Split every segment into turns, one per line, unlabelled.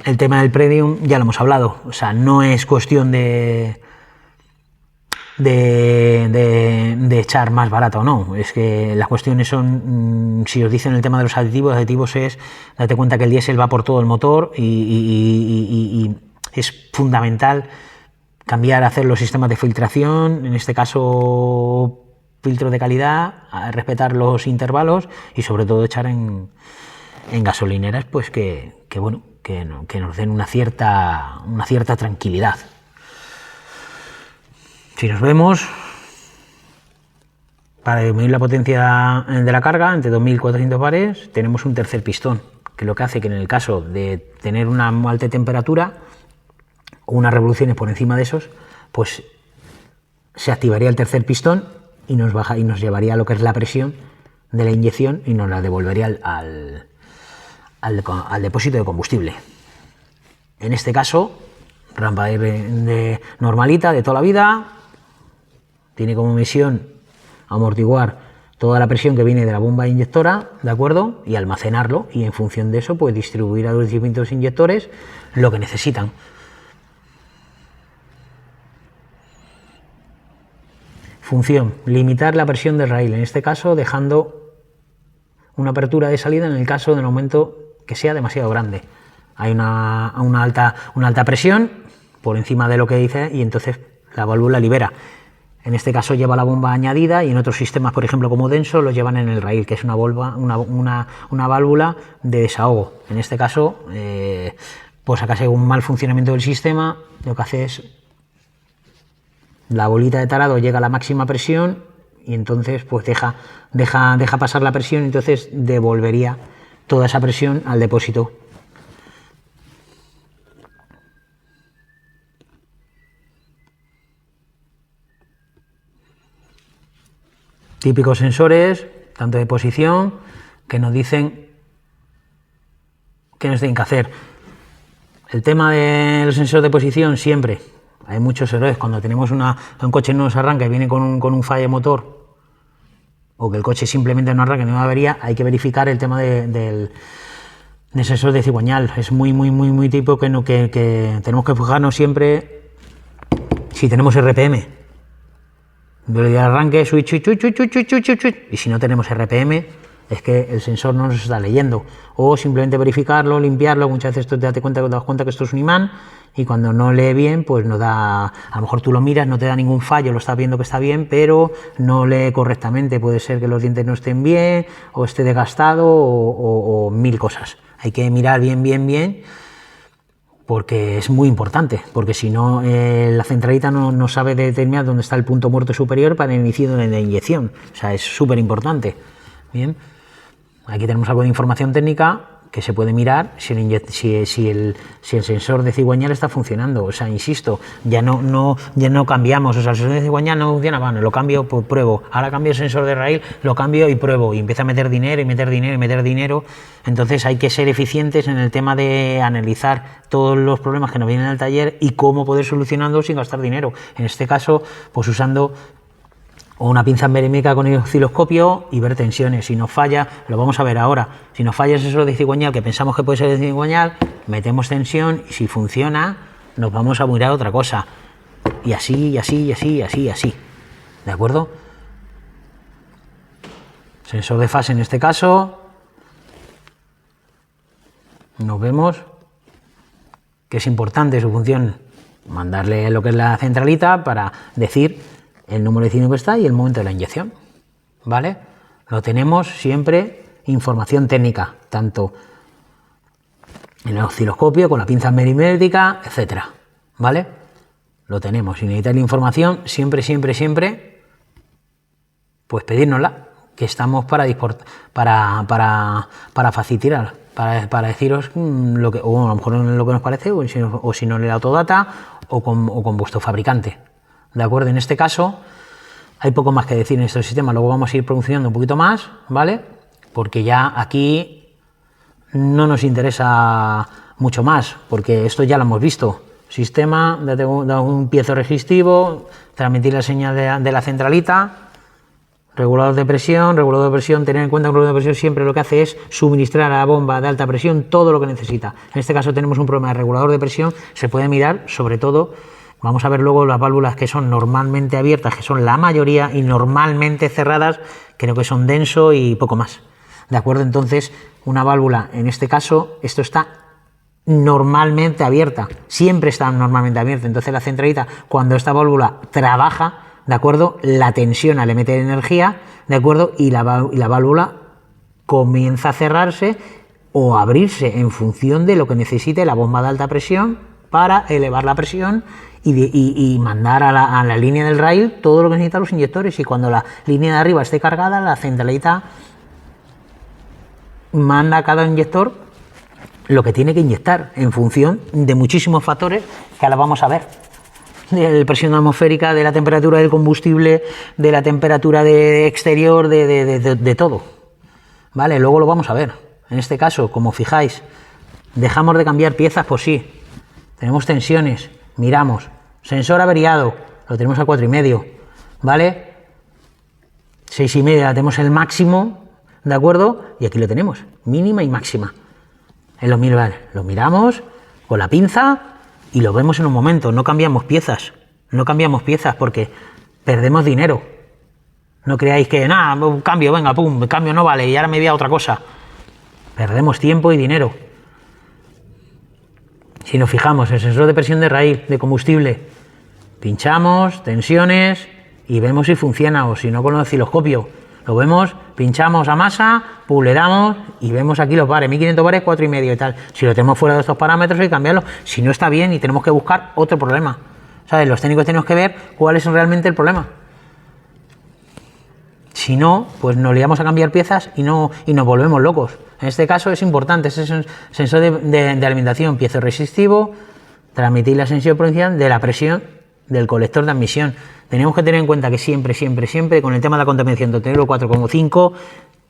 el tema del Premium ya lo hemos hablado, o sea, no es cuestión de echar más barato o no, es que las cuestiones son, si os dicen el tema de los aditivos es, date cuenta que el diésel va por todo el motor y es fundamental cambiar, hacer los sistemas de filtración, en este caso filtro de calidad, respetar los intervalos y sobre todo echar en gasolineras pues que bueno, que nos den una cierta tranquilidad. Si nos vemos, para medir la potencia de la carga entre 2400 bares, tenemos un tercer pistón, que lo que hace que en el caso de tener una alta temperatura o unas revoluciones por encima de esos, pues se activaría el tercer pistón y nos llevaría a lo que es la presión de la inyección y nos la devolvería al depósito de combustible. En este caso, rampa de normalita de toda la vida, tiene como misión amortiguar toda la presión que viene de la bomba inyectora, ¿de acuerdo? Y almacenarlo, y en función de eso, pues distribuir a los distintos inyectores lo que necesitan. Función: limitar la presión del rail, en este caso dejando una apertura de salida en el caso de un aumento que sea demasiado grande. Hay una alta presión por encima de lo que dice y entonces la válvula libera. En este caso lleva la bomba añadida y en otros sistemas, por ejemplo como Denso, lo llevan en el rail, que es una válvula de desahogo. En este caso, pues acá según un mal funcionamiento del sistema, lo que hace es la bolita de tarado llega a la máxima presión y entonces pues deja pasar la presión y entonces devolvería toda esa presión al depósito. Típicos sensores, tanto de posición, que nos dicen qué nos tienen que hacer. El tema de los sensores de posición siempre. Hay muchos errores cuando tenemos un coche no nos arranca y viene con un fallo de motor o que el coche simplemente no arranca, no hay una avería, hay que verificar el tema del sensor de cigüeñal. Es muy típico que tenemos que fijarnos siempre si tenemos RPM. Velocidad de arranque, switch, y si no tenemos RPM es que el sensor no nos está leyendo, o simplemente verificarlo, limpiarlo. Muchas veces te das cuenta que esto es un imán y cuando no lee bien pues no da, a lo mejor tú lo miras, no te da ningún fallo, lo estás viendo que está bien, pero no lee correctamente, puede ser que los dientes no estén bien o esté desgastado o mil cosas. Hay que mirar bien porque es muy importante, porque si no la centralita no sabe determinar dónde está el punto muerto superior para el inicio de la inyección. O sea, es súper importante. Bien, aquí tenemos algo de información técnica que se puede mirar si el sensor de cigüeñal está funcionando. O sea, insisto, ya no cambiamos. O sea, el sensor de cigüeñal no funciona, bueno, lo cambio, pues pruebo. Ahora cambio el sensor de rail, lo cambio y pruebo. Y empiezo a meter dinero. Entonces hay que ser eficientes en el tema de analizar todos los problemas que nos vienen al taller y cómo poder solucionarlos sin gastar dinero. En este caso, pues usando o una pinza merímica con el osciloscopio y ver tensiones. Si nos falla, lo vamos a ver ahora, si nos falla el sensor de cigüeñal, que pensamos que puede ser de cigüeñal, metemos tensión y si funciona, nos vamos a mirar otra cosa. Y así. ¿De acuerdo? Sensor de fase en este caso. Nos vemos que es importante su función, mandarle lo que es la centralita para decir el número de cilindro que está y el momento de la inyección, ¿vale? Lo tenemos siempre, información técnica, tanto en el osciloscopio, con la pinza merimétrica, etcétera, ¿vale? Lo tenemos. Si necesitáis la información, siempre, pues pedírnosla, que estamos para facilitar, para deciros lo que, o a lo mejor lo que nos parece, o si no le da autodata, o con vuestro fabricante. ¿De acuerdo? En este caso hay poco más que decir en este sistema, luego vamos a ir pronunciando un poquito más, ¿vale? Porque ya aquí no nos interesa mucho más, porque esto ya lo hemos visto. Sistema, da un piezo resistivo, transmitir la señal de la centralita, Regulador de presión, tener en cuenta que un regulador de presión siempre lo que hace es suministrar a la bomba de alta presión todo lo que necesita. En este caso tenemos un problema de regulador de presión, se puede mirar sobre todo, vamos a ver luego las válvulas que son normalmente abiertas, que son la mayoría, y normalmente cerradas, creo que son denso y poco más. ¿De acuerdo? Entonces, una válvula, en este caso, esto está normalmente abierta, siempre está normalmente abierta. Entonces la centralita, cuando esta válvula trabaja, ¿de acuerdo?, la tensiona, le mete energía, ¿de acuerdo?, y la válvula comienza a cerrarse o abrirse en función de lo que necesite la bomba de alta presión para elevar la presión y mandar a la línea del rail todo lo que necesitan los inyectores. Y cuando la línea de arriba esté cargada, la centralita manda a cada inyector lo que tiene que inyectar en función de muchísimos factores que ahora vamos a ver. De la presión atmosférica, de la temperatura del combustible, de la temperatura exterior, de todo. ¿Vale? Luego lo vamos a ver. En este caso, como fijáis, dejamos de cambiar piezas por sí. Tenemos tensiones, miramos. Sensor averiado, lo tenemos a 4,5. ¿Vale? 6,5, tenemos el máximo, ¿de acuerdo? Y aquí lo tenemos, mínima y máxima. Lo miramos con la pinza y lo vemos en un momento. No cambiamos piezas porque perdemos dinero. No creáis que, nada, cambio, venga, pum, el cambio no vale y ahora me voy a otra cosa. Perdemos tiempo y dinero. Si nos fijamos, el sensor de presión de raíz, de combustible, pinchamos, tensiones y vemos si funciona, o si no, con el osciloscopio. Lo vemos, pinchamos a masa, pum, le damos y vemos aquí los bares, 1500 bares, 4,5 y tal. Si lo tenemos fuera de estos parámetros hay que cambiarlo. Si no está bien y tenemos que buscar otro problema. ¿Sabes? Los técnicos tenemos que ver cuál es realmente el problema. Si no, pues nos liamos a cambiar piezas y nos volvemos locos. En este caso es importante, ese es un sensor de alimentación piezoresistivo, transmitir la sensación potencial de la presión del colector de admisión. Tenemos que tener en cuenta que siempre, con el tema de la contaminación, tenerlo 4,5,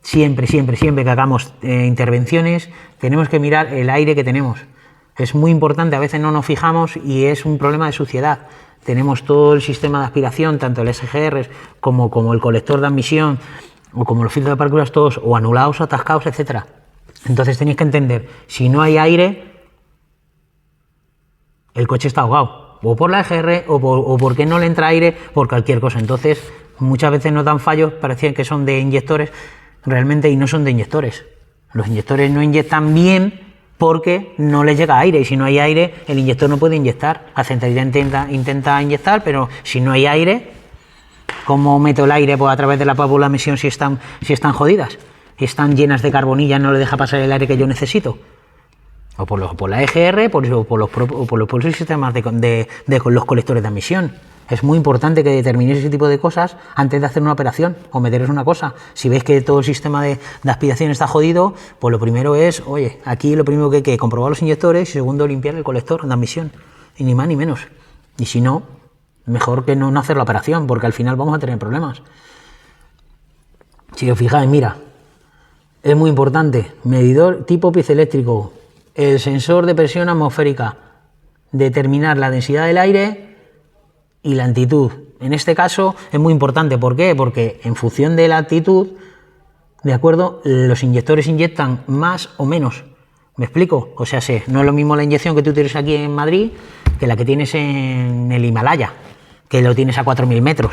siempre que hagamos intervenciones, tenemos que mirar el aire que tenemos. Es muy importante, a veces no nos fijamos y es un problema de suciedad. Tenemos todo el sistema de aspiración, tanto el SGR como el colector de admisión, o como los filtros de partículas, todos o anulados, atascados, etcétera. Entonces tenéis que entender, si no hay aire, el coche está ahogado. O por la EGR, o porque no le entra aire, por cualquier cosa. Entonces, muchas veces nos dan fallos, parecían que son de inyectores, realmente, y no son de inyectores. Los inyectores no inyectan bien porque no les llega aire, y si no hay aire, el inyector no puede inyectar. La centralidad intenta inyectar, pero si no hay aire, ¿cómo meto el aire? Pues a través de la válvula de emisión si están jodidas, si están llenas de carbonilla, no le deja pasar el aire que yo necesito. O por la EGR, por los propios sistemas de los colectores de admisión. Es muy importante que determinéis ese tipo de cosas antes de hacer una operación o meteros una cosa. Si veis que todo el sistema de aspiración está jodido, pues lo primero es, oye, aquí lo primero que hay que comprobar los inyectores y segundo limpiar el colector de admisión. Y ni más ni menos. Y si no, mejor que no hacer la operación, porque al final vamos a tener problemas. Si os fijáis, mira, es muy importante, medidor tipo piezoeléctrico, el sensor de presión atmosférica, determinar la densidad del aire y la altitud. En este caso es muy importante, ¿por qué? Porque en función de la altitud, ¿de acuerdo?, los inyectores inyectan más o menos. ¿Me explico? O sea, no es lo mismo la inyección que tú tienes aquí en Madrid que la que tienes en el Himalaya, que lo tienes a 4.000 metros.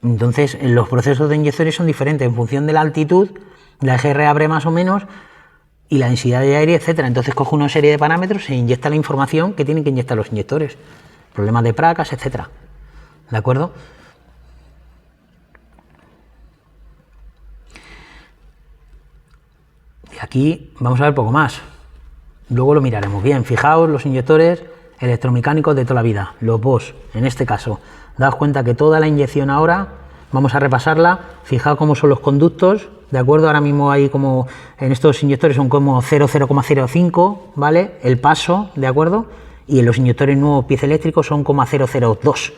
Entonces, los procesos de inyecciones son diferentes. En función de la altitud, la EGR abre más o menos y la densidad de aire, etcétera. Entonces, coge una serie de parámetros e inyecta la información que tienen que inyectar los inyectores. Problemas de placas, etcétera. ¿De acuerdo? Y aquí vamos a ver poco más. Luego lo miraremos bien. Fijaos los inyectores electromecánicos de toda la vida, los Bosch, en este caso. Daos cuenta que toda la inyección ahora, vamos a repasarla. Fijaos cómo son los conductos, ¿de acuerdo? Ahora mismo hay como, en estos inyectores son como 0,05, ¿vale? El paso, ¿de acuerdo? Y en los inyectores nuevos piezoeléctricos son 0,002.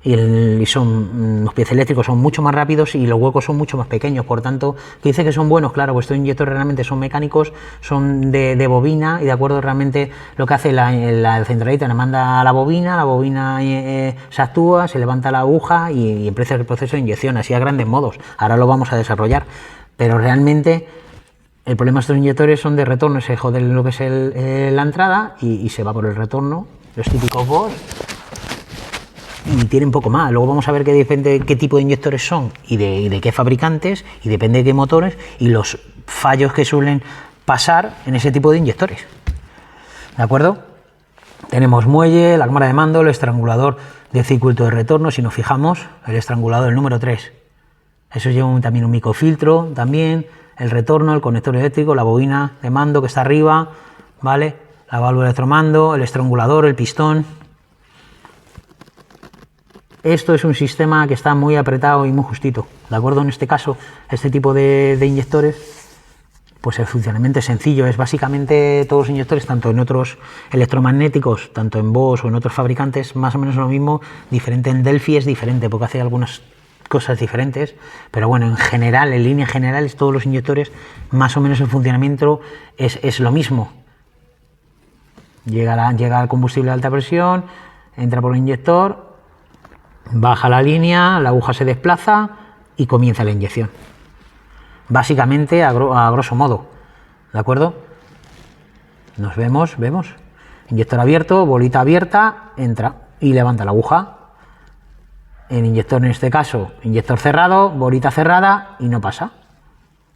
y los piezoeléctricos son mucho más rápidos y los huecos son mucho más pequeños. Por tanto, que dice que son buenos, claro, pues estos inyectores realmente son mecánicos, son de bobina, y de acuerdo realmente lo que hace la centralita, le manda a la bobina se actúa, se levanta la aguja y empieza el proceso de inyección, así a grandes modos. Ahora lo vamos a desarrollar, pero realmente el problema de estos inyectores son de retorno, se jode lo que es la entrada y se va por el retorno, los típicos Bosch. Y tienen poco más. Luego vamos a ver que depende de qué tipo de inyectores son y de qué fabricantes, y depende de qué motores y los fallos que suelen pasar en ese tipo de inyectores. ¿De acuerdo? Tenemos muelle, la cámara de mando, el estrangulador de circuito de retorno. Si nos fijamos, el estrangulador, el número 3. Eso lleva también un microfiltro, también el retorno, el conector eléctrico, la bobina de mando que está arriba, ¿vale? La válvula de electromando, el estrangulador, el pistón. Esto es un sistema que está muy apretado y muy justito, ¿de acuerdo? En este caso, este tipo de inyectores, pues el funcionamiento es sencillo, es básicamente todos los inyectores, tanto en otros electromagnéticos, tanto en Bosch o en otros fabricantes, más o menos lo mismo, diferente en Delphi es diferente, porque hace algunas cosas diferentes, pero bueno, en general, en líneas generales, todos los inyectores, más o menos el funcionamiento es lo mismo. Llega el combustible de alta presión, entra por el inyector, baja la línea, la aguja se desplaza y comienza la inyección. Básicamente, a grosso modo, ¿de acuerdo? Nos vemos, inyector abierto, bolita abierta, entra y levanta la aguja. En inyector, en este caso, inyector cerrado, bolita cerrada y no pasa.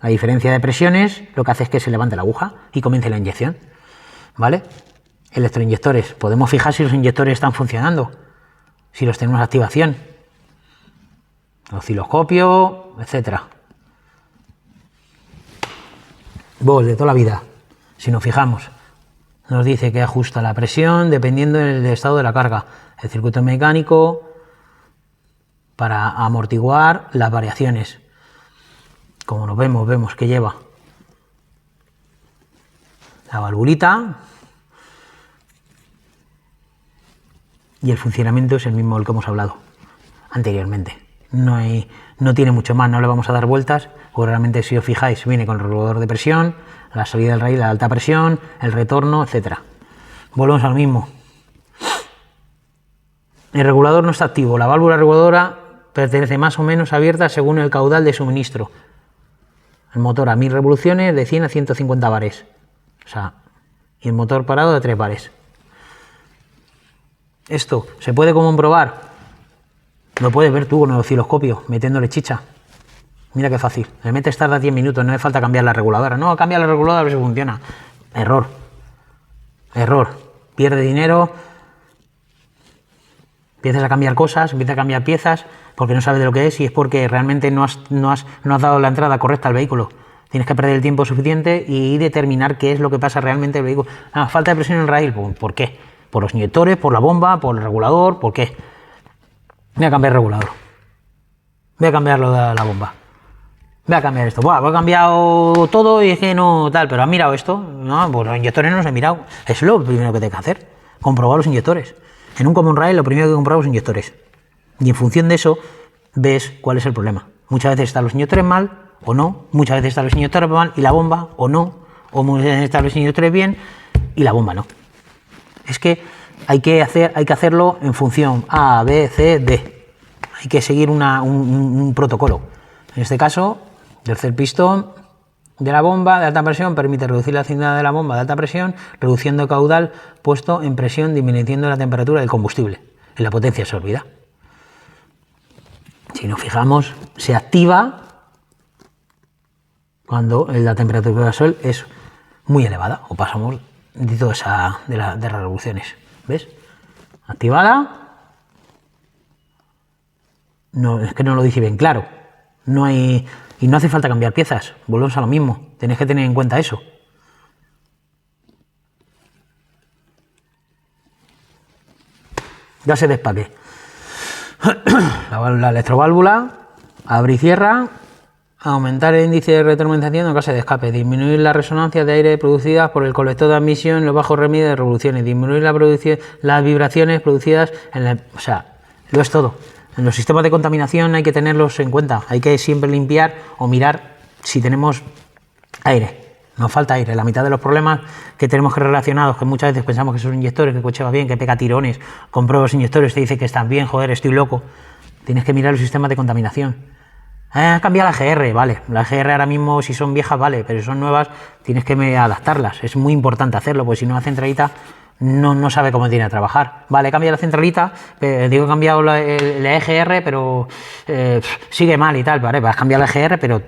La diferencia de presiones lo que hace es que se levante la aguja y comience la inyección, ¿vale? Electroinyectores, podemos fijar si los inyectores están funcionando, si los tenemos activación, osciloscopio, etcétera. Bosch de toda la vida, si nos fijamos, nos dice que ajusta la presión dependiendo del estado de la carga, el circuito mecánico para amortiguar las variaciones. Como nos vemos que lleva la valvulita y el funcionamiento es el mismo del que hemos hablado anteriormente. No tiene mucho más, no le vamos a dar vueltas, porque realmente, si os fijáis, viene con el regulador de presión, la salida del raíz, la alta presión, el retorno, etcétera. Volvemos al mismo. El regulador no está activo, la válvula reguladora pertenece más o menos abierta según el caudal de suministro. El motor a 1000 revoluciones, de 100 a 150 bares. O sea, y el motor parado de 3 bares. Esto se puede comprobar. Lo puedes ver tú con el osciloscopio, metiéndole chicha. Mira qué fácil. Le metes, tarda 10 minutos, no hace falta cambiar la reguladora. No, cambia la reguladora a ver si funciona. Error. Pierde dinero. Empiezas a cambiar cosas, empiezas a cambiar piezas, porque no sabes de lo que es, y es porque realmente no has dado la entrada correcta al vehículo. Tienes que perder el tiempo suficiente y determinar qué es lo que pasa realmente en el vehículo. Falta de presión en el raíl. ¿Por qué? ¿Por los inyectores, por la bomba, por el regulador? ¿Por qué? Voy a cambiar el regulador. Voy a cambiar lo de la bomba. Voy a cambiar esto. Buah, he cambiado todo y es que no tal, pero ¿has mirado esto? No, pues los inyectores no los he mirado. Es lo primero que tengo que hacer. Comprobar los inyectores. En un common rail lo primero que comprobar los inyectores. Y en función de eso ves cuál es el problema. Muchas veces están los inyectores mal o no. Muchas veces están los inyectores mal y la bomba o no. O muchas veces están los inyectores bien y la bomba no. Es que hay que hacerlo en función A, B, C, D. Hay que seguir un protocolo. En este caso, tercer pistón de la bomba de alta presión permite reducir la cinta de la bomba de alta presión, reduciendo el caudal puesto en presión, disminuyendo la temperatura del combustible y la potencia absorbida. Si nos fijamos, se activa cuando la temperatura del sol es muy elevada, o pasamos de todas las revoluciones. ¿Ves? Activada. No, es que no lo dice bien claro. Y no hace falta cambiar piezas. Volvemos a lo mismo. Tenéis que tener en cuenta eso. Ya se despaque. La electroválvula. Abre y cierra. Aumentar el índice de retroalimentación en caso de escape, disminuir la resonancia de aire producidas por el colector de admisión en los bajos remedios de revoluciones, disminuir las vibraciones producidas en o sea, lo es todo. En los sistemas de contaminación hay que tenerlos en cuenta, hay que siempre limpiar o mirar si tenemos aire. Nos falta aire. La mitad de los problemas que tenemos que relacionados, que muchas veces pensamos que son inyectores, que el coche va bien, que pega tirones, comprueba los inyectores, te dice que están bien, joder, estoy loco. Tienes que mirar los sistemas de contaminación. Cambia la GR, vale. La GR ahora mismo, si son viejas, vale, pero si son nuevas, tienes que adaptarlas. Es muy importante hacerlo, porque si no, la centralita no sabe cómo tiene que trabajar. Vale, cambia la centralita, digo que he cambiado la EGR, pero sigue mal y tal, vale, vas a cambiar la EGR, pero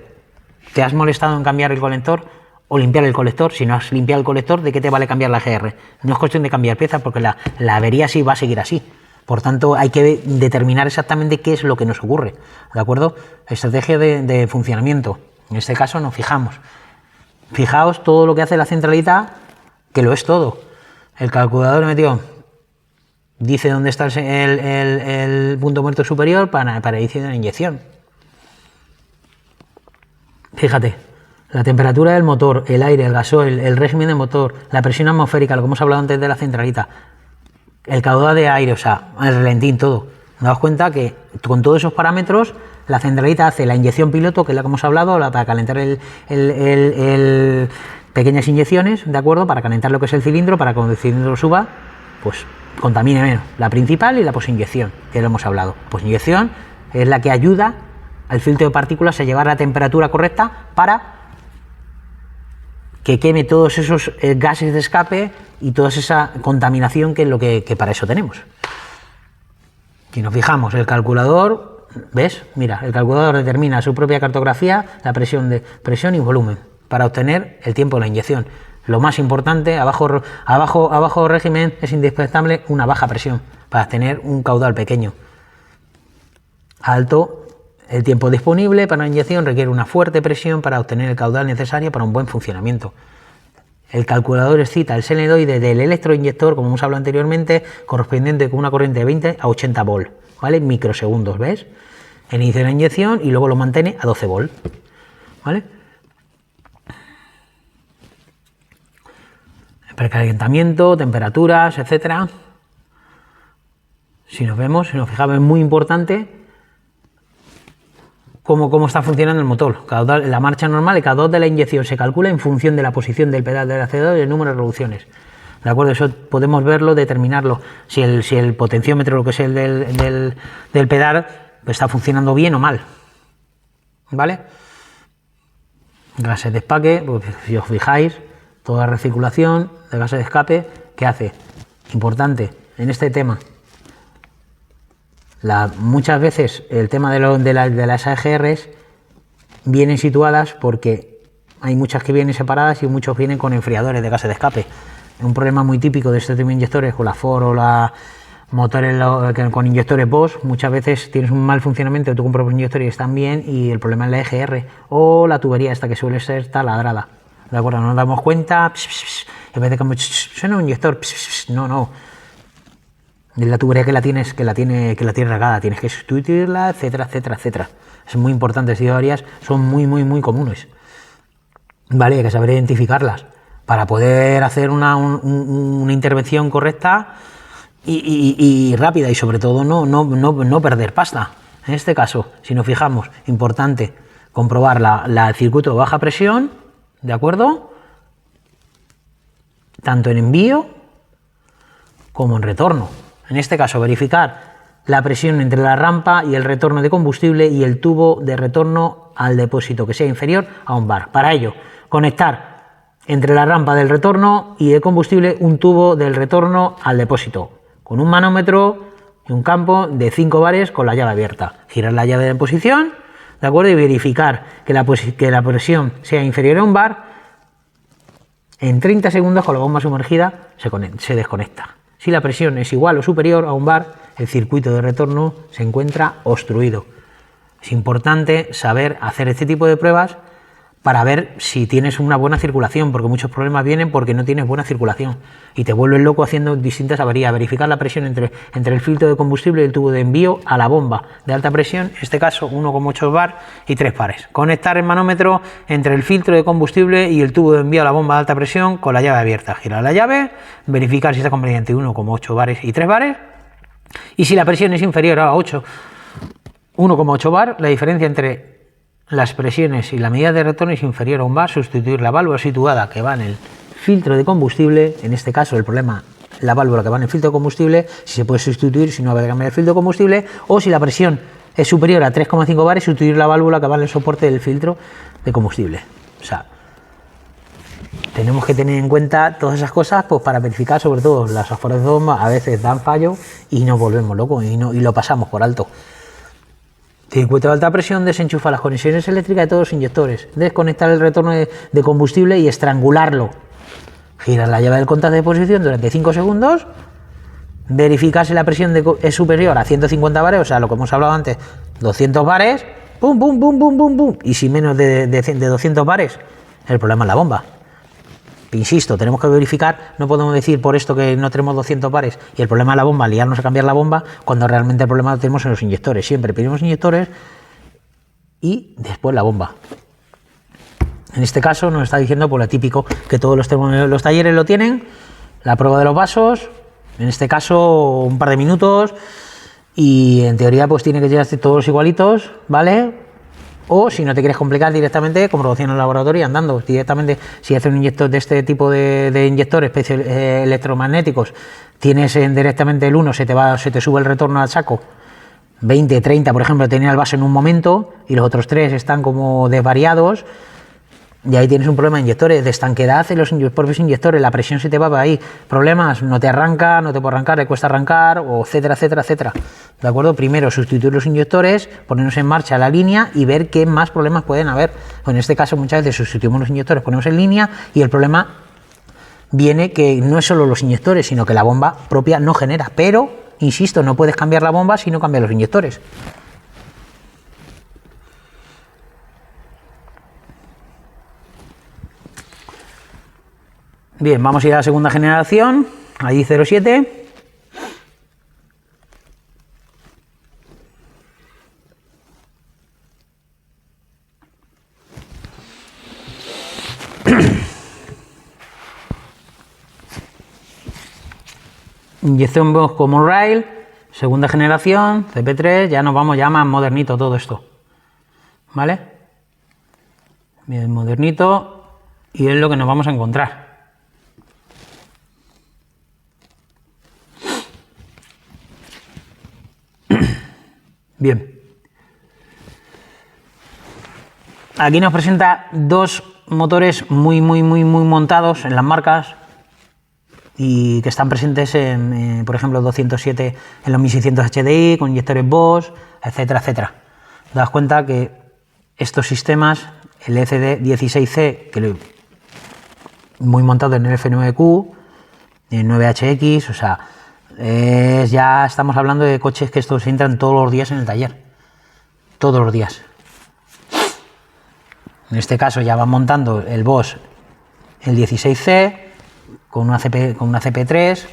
¿te has molestado en cambiar el colector? O limpiar el colector. Si no has limpiado el colector, ¿de qué te vale cambiar la GR? No es cuestión de cambiar piezas, porque la avería sí va a seguir así. Por tanto, hay que determinar exactamente qué es lo que nos ocurre, ¿de acuerdo? Estrategia de funcionamiento. En este caso nos fijamos. Fijaos todo lo que hace la centralita, que lo es todo. El calculador metió, dice dónde está el punto muerto superior para iniciar la inyección. Fíjate. La temperatura del motor, el aire, el gasoil, el régimen del motor, la presión atmosférica, lo que hemos hablado antes de la centralita, el caudal de aire, o sea, el relentín, todo. Daos cuenta que con todos esos parámetros, la centralita hace la inyección piloto, que es la que hemos hablado, para calentar pequeñas inyecciones, ¿de acuerdo? Para calentar lo que es el cilindro, para que cuando el cilindro suba, pues contamine menos. La principal y la posinyección, que lo hemos hablado. Posinyección es la que ayuda al filtro de partículas a llevar la temperatura correcta para que queme todos esos gases de escape y toda esa contaminación que es lo que para eso tenemos. Si nos fijamos, el calculador, ¿ves? Mira, el calculador determina su propia cartografía, la presión y volumen, para obtener el tiempo de la inyección. Lo más importante, abajo régimen, es indispensable una baja presión, para tener un caudal pequeño. Alto, el tiempo disponible para la inyección requiere una fuerte presión para obtener el caudal necesario para un buen funcionamiento. El calculador excita el solenoide del electroinyector, como hemos hablado anteriormente, correspondiente con una corriente de 20 a 80 volt, ¿vale? Microsegundos, ¿ves? Inicia la inyección y luego lo mantiene a 12 volt, ¿vale? Precalentamiento, temperaturas, etcétera. Si nos fijamos, es muy importante cómo está funcionando el motor. La marcha normal, el caudal de la inyección se calcula en función de la posición del pedal del acelerador y el número de revoluciones. ¿De acuerdo? Eso podemos verlo, determinarlo. Si el potenciómetro, lo que es el del pedal, pues está funcionando bien o mal. ¿Vale? Gases de escape, pues si os fijáis, toda la recirculación de gases de escape, ¿qué hace? Importante en este tema. Muchas veces el tema de las EGRs vienen situadas porque hay muchas que vienen separadas y muchos vienen con enfriadores de gases de escape. Un problema muy típico de este tipo de inyectores con la Ford o la motores con inyectores Bosch, muchas veces tienes un mal funcionamiento, tú compras inyectores y están bien y el problema es la EGR o la tubería esta que suele ser taladrada. ¿De acuerdo? No nos damos cuenta, en vez de como suena un inyector, no. Es la tubería que la tienes regada, tienes que sustituirla, etcétera. Es muy importante, estas averías son muy comunes. Vale, hay que saber identificarlas para poder hacer una intervención correcta y rápida y sobre todo no perder pasta. En este caso, si nos fijamos, importante comprobar el circuito de baja presión, ¿de acuerdo? Tanto en envío como en retorno. En este caso, verificar la presión entre la rampa y el retorno de combustible y el tubo de retorno al depósito que sea inferior a un bar. Para ello, conectar entre la rampa del retorno y el combustible un tubo del retorno al depósito con un manómetro y un campo de 5 bares con la llave abierta. Girar la llave en posición, ¿de acuerdo? Y verificar que la presión sea inferior a un bar. En 30 segundos con la bomba sumergida se desconecta. Si la presión es igual o superior a un bar, el circuito de retorno se encuentra obstruido. Es importante saber hacer este tipo de pruebas para ver si tienes una buena circulación, porque muchos problemas vienen porque no tienes buena circulación y te vuelves loco haciendo distintas averías. Verificar la presión entre el filtro de combustible y el tubo de envío a la bomba de alta presión, en este caso 1,8 bar y 3 bares. Conectar el manómetro entre el filtro de combustible y el tubo de envío a la bomba de alta presión con la llave abierta. Girar la llave, verificar si está conveniente 1,8 bares y 3 bares y si la presión es inferior a 8 1,8 bar, la diferencia entre las presiones y la medida de retorno es inferior a 1 bar, sustituir la válvula situada que va en el filtro de combustible, en este caso el problema, la válvula que va en el filtro de combustible, si se puede sustituir, si no va a cambiar el filtro de combustible, o si la presión es superior a 3,5 bares, sustituir la válvula que va en el soporte del filtro de combustible. O sea, tenemos que tener en cuenta todas esas cosas pues para verificar, sobre todo las fosforas de bomba a veces dan fallo y nos volvemos locos y lo pasamos por alto. Circuito de alta presión, desenchufa las conexiones eléctricas de todos los inyectores, desconectar el retorno de combustible y estrangularlo. Girar la llave del contacto de posición durante 5 segundos, verificar si la presión es superior a 150 bares, o sea, lo que hemos hablado antes, 200 bares, pum, pum, pum, pum, pum, pum, y si menos de 200 bares, el problema es la bomba. Insisto, tenemos que verificar, no podemos decir por esto que no tenemos 200 bares y el problema es la bomba, liarnos a cambiar la bomba, cuando realmente el problema lo tenemos en los inyectores. Siempre pedimos inyectores y después la bomba. En este caso nos está diciendo por lo típico que todos los talleres lo tienen, la prueba de los vasos, en este caso un par de minutos y en teoría pues tiene que llevarse todos igualitos, ¿vale? O si no te quieres complicar directamente, comprobación en el laboratorio andando directamente. Si haces un inyector de este tipo de inyectores electromagnéticos, tienes directamente el 1, se te sube el retorno al saco, 20, 30 por ejemplo, tenía el vaso en un momento y los otros 3 están como desvariados. Y ahí tienes un problema de inyectores, de estanquedad en los propios inyectores, la presión se te va para ahí, problemas, no te arranca, no te puede arrancar, le cuesta arrancar, o etcétera, etcétera, etcétera. ¿De acuerdo? Primero, sustituir los inyectores, ponernos en marcha la línea y ver qué más problemas pueden haber. En este caso, muchas veces sustituimos los inyectores, ponemos en línea y el problema viene que no es solo los inyectores, sino que la bomba propia no genera. Pero, insisto, no puedes cambiar la bomba si no cambias los inyectores. Bien, vamos a ir a la segunda generación, allí 07. Inyección Bosch Common Rail, segunda generación, CP3, ya nos vamos ya más modernito todo esto. ¿Vale? Bien, modernito y es lo que nos vamos a encontrar. Bien, aquí nos presenta dos motores muy montados en las marcas y que están presentes en, por ejemplo, 207 en los 1600 HDI con inyectores Bosch, etcétera, etcétera. Te das cuenta que estos sistemas, el ECD16C, que muy montado en el F9Q, en 9HX, o sea, ya estamos hablando de coches que estos entran todos los días en el taller, todos los días. En este caso ya van montando el Bosch, el 16C con una CP3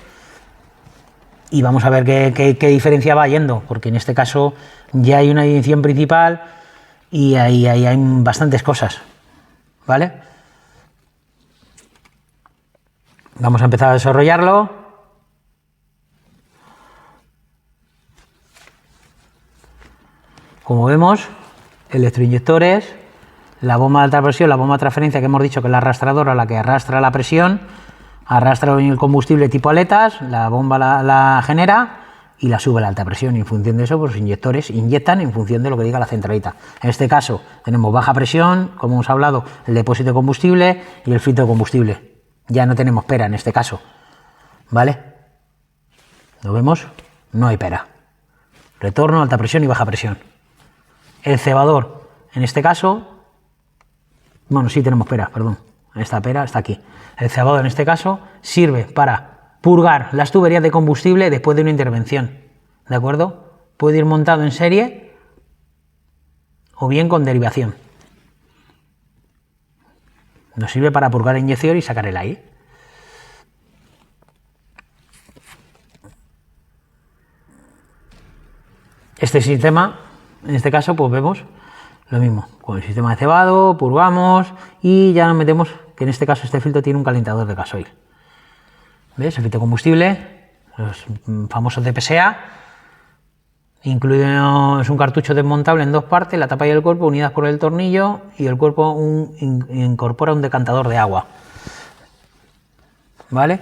y vamos a ver qué diferencia va yendo, porque en este caso ya hay una ignición principal y ahí hay bastantes cosas, ¿vale? Vamos a empezar a desarrollarlo. Como vemos, electroinyectores, la bomba de alta presión, la bomba de transferencia que hemos dicho que es la arrastradora, la que arrastra la presión, arrastra el combustible tipo aletas, la bomba la genera y la sube a la alta presión. Y en función de eso, pues los inyectores inyectan en función de lo que diga la centralita. En este caso tenemos baja presión, como hemos hablado, el depósito de combustible y el filtro de combustible. Ya no tenemos pera en este caso, ¿vale? ¿Lo vemos? No hay pera. Retorno, alta presión y baja presión. El cebador, en este caso, bueno, sí tenemos pera, perdón, esta pera está aquí. El cebador, en este caso, sirve para purgar las tuberías de combustible después de una intervención, ¿de acuerdo? Puede ir montado en serie o bien con derivación. Nos sirve para purgar la inyección y sacar el aire. Este sistema, en este caso, pues vemos lo mismo. Con el sistema de cebado, purgamos y ya nos metemos, que en este caso este filtro tiene un calentador de gasoil. ¿Ves? El filtro de combustible, los famosos DPSA, Incluido, es un cartucho desmontable en dos partes, la tapa y el cuerpo unidas por el tornillo, y el cuerpo incorpora un decantador de agua. ¿Vale?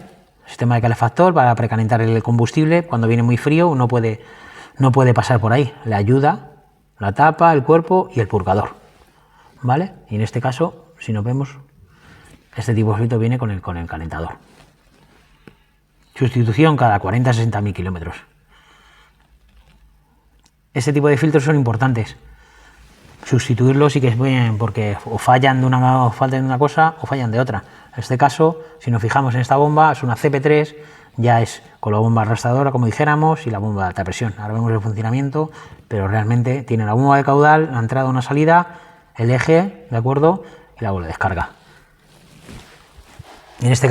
Sistema de calefactor para precalentar el combustible. Cuando viene muy frío no puede pasar por ahí. Le ayuda la tapa, el cuerpo y el purgador. ¿Vale? Y en este caso, si nos vemos, este tipo de filtro viene con el calentador. Sustitución cada 40-60.000 kilómetros. Este tipo de filtros son importantes. Sustituirlos sí que es bien, porque o fallan de una cosa o fallan de otra. En este caso, si nos fijamos en esta bomba, es una CP3, ya es con la bomba arrastradora, como dijéramos, y la bomba de alta presión. Ahora vemos el funcionamiento, pero realmente tiene la bomba de caudal, la entrada, una salida, el eje, ¿de acuerdo? Y la bola de descarga. En este caso,